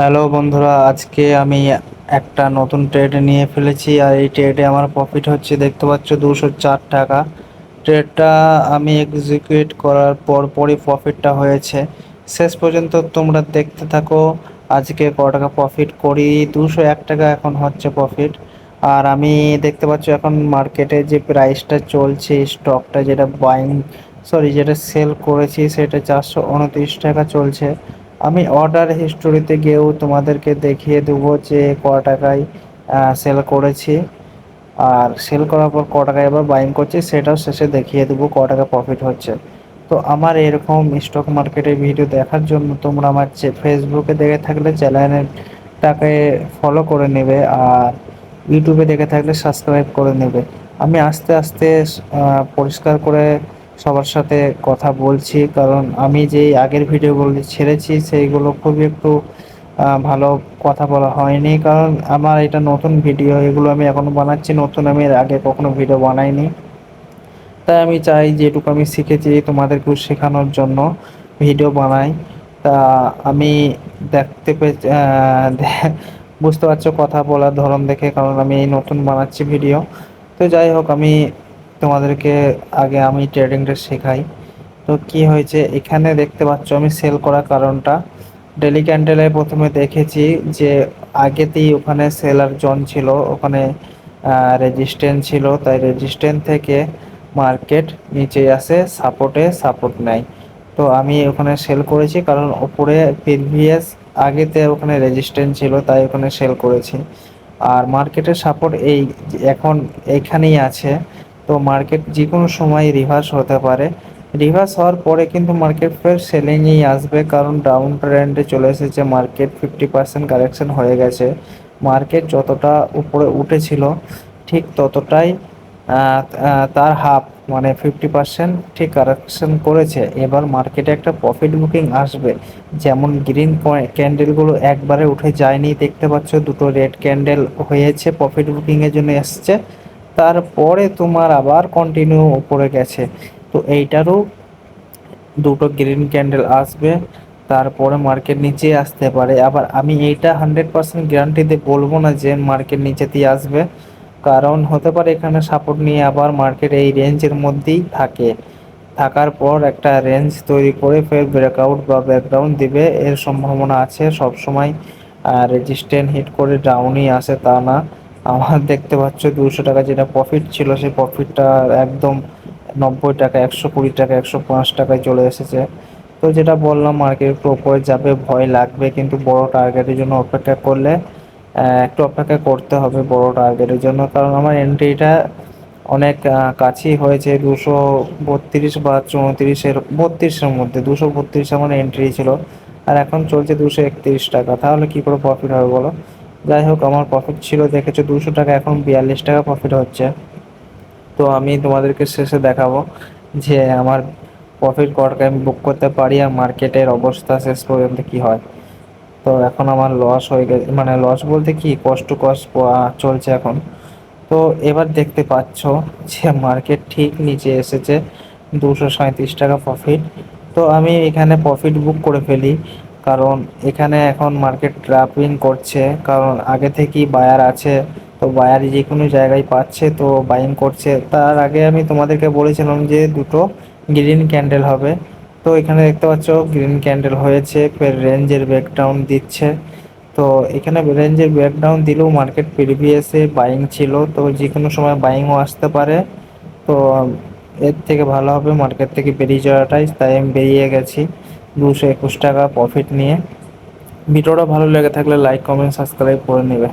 Hello বন্ধুরা, আজকে আমি একটা নতুন ট্রেড নিয়ে ফেলেছি আর এই ট্রেডে আমার প্রফিট হচ্ছে, দেখতে পাচ্ছ 204 টাকা। ট্রেডটা আমি এক্সিকিউট করার পরই প্রফিটটা হয়েছে। শেষ পর্যন্ত তোমরা দেখতে থাকো আজকে ক টাকা প্রফিট করি। 201 টাকা এখন হচ্ছে প্রফিট। আর আমি দেখতে পাচ্ছ এখন মার্কেটে যে প্রাইসটা চলছে, স্টকটা যেটা যেটা সেল করেছি সেটা 429 টাকা চলছে। আমি অর্ডার হিস্টোরিতে গিয়েও তোমাদেরকে দেখিয়ে দেবো যে ক টাকায় সেল করেছি, আর সেল করার পর ক টাকায় আবার বাইং করছি সেটাও শেষে দেখিয়ে দেবো ক টাকা প্রফিট হচ্ছে। তো আমার এরকম স্টক মার্কেটের ভিডিও দেখার জন্য তোমরা আমার ফেসবুকে দেখে থাকলে চ্যানেলটাকে ফলো করে নেবে, আর ইউটিউবে দেখে থাকলে সাবস্ক্রাইব করে নেবে। আমি আস্তে আস্তে পরিষ্কার করে সবার সাথে কথা বলছি, কারণ আমি যেই আগের ভিডিওগুলো ছেড়েছি সেইগুলো খুবই একটু ভালো কথা বলা হয়নি, কারণ আমার এটা নতুন ভিডিও, এগুলো আমি এখনো বানাচ্ছি নতুন, আমি এর আগে কখনো ভিডিও বানাইনি। তাই আমি চাই যেটুকু আমি শিখেছি তোমাদেরকেও শেখানোর জন্য ভিডিও বানাই। তা আমি দেখতে পে বুঝতে পারছো কথা বলার ধরন দেখে, কারণ আমি এই নতুন বানাচ্ছি ভিডিও। তো যাই হোক, আমি তোমাদেরকে আগে আমি ট্রেডিংটা শেখাই। তো কি হয়েছে এখানে দেখতে পাচ্ছ, আমি সেল করার কারণটা ডেলি ক্যান্ডেলে প্রথমে দেখেছি যে আগেতেই ওখানে সেলার জোন ছিল, ওখানে রেজিস্ট্যান্স ছিল, তাই রেজিস্ট্যান্স থেকে মার্কেট নিচে আসে, সাপোর্ট নেয়। তো আমি ওখানে সেল করেছি, কারণ ওপরে প্রিভিয়াস আগেতে ওখানে রেজিস্ট্যান্স ছিল তাই ওখানে সেল করেছি। আর মার্কেটের সাপোর্ট এখন এইখানেই আছে। তো মার্কেট যে কোনো সময় রিভার্স হতে পারে, রিভার্স হওয়ার পরে কিন্তু মার্কেট ফের সেলিংয়েই আসবে, কারণ ডাউন ট্রেন্ডে চলে এসেছে মার্কেট, 50% কারেকশন হয়ে গেছে। মার্কেট যতটা উপরে উঠেছিল ঠিক ততটাই তার হাফ, মানে 50% ঠিক কারেকশন করেছে। এবার মার্কেটে একটা প্রফিট বুকিং আসবে, যেমন গ্রিন ক্যান্ডেলগুলো একবারে উঠে যায়নি, দেখতে পাচ্ছ দুটো রেড ক্যান্ডেল হয়েছে প্রফিট বুকিংয়ের জন্য এসছে, তারপরে তোমার আবার কন্টিনিউ উপরে গেছে। তো এইটারও দুটো গ্রিন ক্যান্ডেল আসবে, তারপরে মার্কেট নিচে আসতে পারে। আবার আমি এইটা 100% গ্যারান্টিতে বলবো না যে মার্কেট নিচেতেই আসবে, কারণ হতে পারে এখানে সাপোর্ট নিয়ে আবার মার্কেট এই রেঞ্জের মধ্যেই থাকার পর একটা রেঞ্জ তৈরি করে ফের ব্রেকআউট বা ব্যাকডাউন দিবে, এর সম্ভাবনা আছে। সব সময় রেজিস্ট্যান্ট হিট করে ডাউনই আসে তা না। আমার দেখতে পাচ্ছ 200 টাকা যেটা প্রফিট ছিল সেই প্রফিটটা একদম 90 টাকা, 120 টাকা, 105 টাকায় চলে এসেছে। তো যেটা বললাম মার্কেট একটু উপরে যাবে, ভয় লাগবে, কিন্তু বড় টার্গেটের জন্য অপেক্ষা করলে একটু অপেক্ষা করতে হবে বড় টার্গেটের জন্য, কারণ আমার এন্ট্রিটা অনেক কাছেই হয়েছে, 232 বা 34, 32-এর মধ্যে, 232 আমার এন্ট্রি ছিল, আর এখন চলছে 231 টাকা, তাহলে কি করে প্রফিট হবে বলো? যাই হোক, আমার প্রফিট ছিল দেখেছো 200 টাকা, এখন 42 টাকা প্রফিট হচ্ছে। তো আমি তোমাদেরকে শেষে দেখাবো যে আমার প্রফিট কতটা আমি বুক করতে পারি আর মার্কেটের অবস্থা শেষ পর্যন্ত কি হয়। তো এখন আমার লস হয়ে গেছে, মানে লস বলতে কি, কষ্ট চলছে এখন। তো এবার দেখতে পাচ্ছ যে মার্কেট ঠিক নিচে এসেছে, 237 টাকা প্রফিট। তো আমি এখানে প্রফিট বুক করে ফেলি, কারণ এখানে এখন মার্কেট ট্র্যাপিং করছে, কারণ আগে থেকেই বায়ার আছে। তো বায়ার যে কোনো জায়গায় পাচ্ছে তো বাইং করছে। তার আগে আমি তোমাদেরকে বলেছিলাম যে দুটো গ্রিন ক্যান্ডেল হবে, তো এখানে দেখতে পাচ্ছ গ্রিন ক্যান্ডেল হয়েছে, ফের রেঞ্জের ব্রেকডাউন দিচ্ছে। তো এখানে রেঞ্জের ব্রেকডাউন দিলেও মার্কেট প্রিভিয়াসে বাইং ছিল, তো যে কোনো সময় বাইংও আসতে পারে। তো এর থেকে ভালো হবে মার্কেট থেকে বেরিয়ে যাওয়াটাই, তাই আমি বেরিয়ে গেছি 221 টাকা প্রফিট নিয়ে। ভিডিওটা ভালো লেগে থাকলে লাইক, কমেন্ট, সাবস্ক্রাইব করে নেবে।